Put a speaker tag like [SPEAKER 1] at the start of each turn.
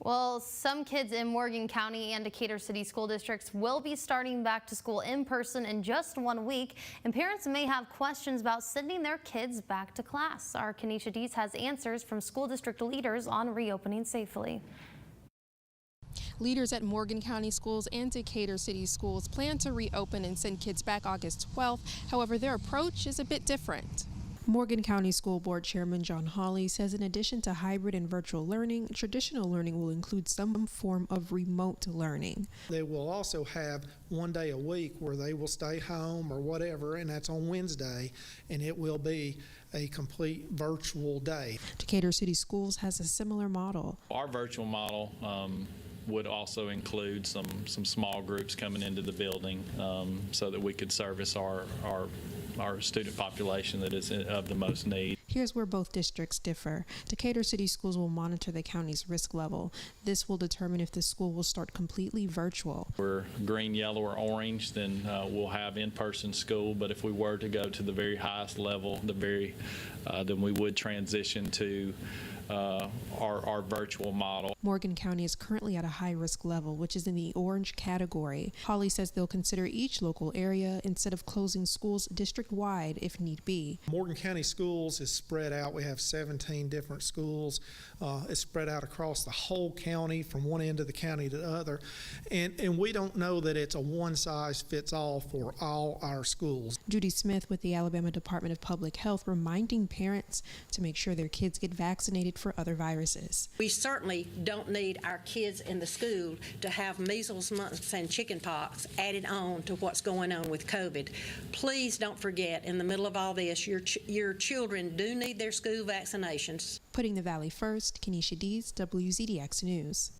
[SPEAKER 1] Well, some kids in Morgan County and Decatur City school districts will be starting back to school in person in just 1 week, and parents may have questions about sending their kids back to class. Our Kenesha Dees has answers from school district leaders on reopening safely.
[SPEAKER 2] Leaders at Morgan County schools and Decatur City schools plan to reopen and send kids back August 12th. However, their approach is a bit different. Morgan County School Board Chairman John Hawley says in addition to hybrid and virtual learning, traditional learning will include some form of remote learning.
[SPEAKER 3] They will also have 1 day a week where they will stay home or whatever, and that's on Wednesday, and it will be a complete virtual day.
[SPEAKER 2] Decatur City Schools has a similar model.
[SPEAKER 4] Our virtual model would also include some small groups coming into the building so that we could service our student population that is of the most need.
[SPEAKER 2] Here's where both districts differ. Decatur City Schools will monitor the county's risk level. This will determine if the school will start completely virtual.
[SPEAKER 4] If we're green, yellow, or orange, then we'll have in-person school. But if we were to go to the very highest level, then we would transition to our virtual model.
[SPEAKER 2] Morgan County is currently at a high-risk level, which is in the orange category. Hawley says they'll consider each local area instead of closing schools district-wide if need be.
[SPEAKER 3] Morgan County Schools is spread out. We have 17 different schools. It's spread out across the whole county from one end of the county to the other. And we don't know that it's a one-size-fits-all for all our schools.
[SPEAKER 2] Judy Smith with the Alabama Department of Public Health reminding parents to make sure their kids get vaccinated for other viruses.
[SPEAKER 5] We certainly don't need our kids in the school to have measles, mumps, and chickenpox added on to what's going on with COVID. Please don't forget, in the middle of all this, your children do need their school vaccinations.
[SPEAKER 2] Putting the Valley first, Kenesha Dees, WZDX News.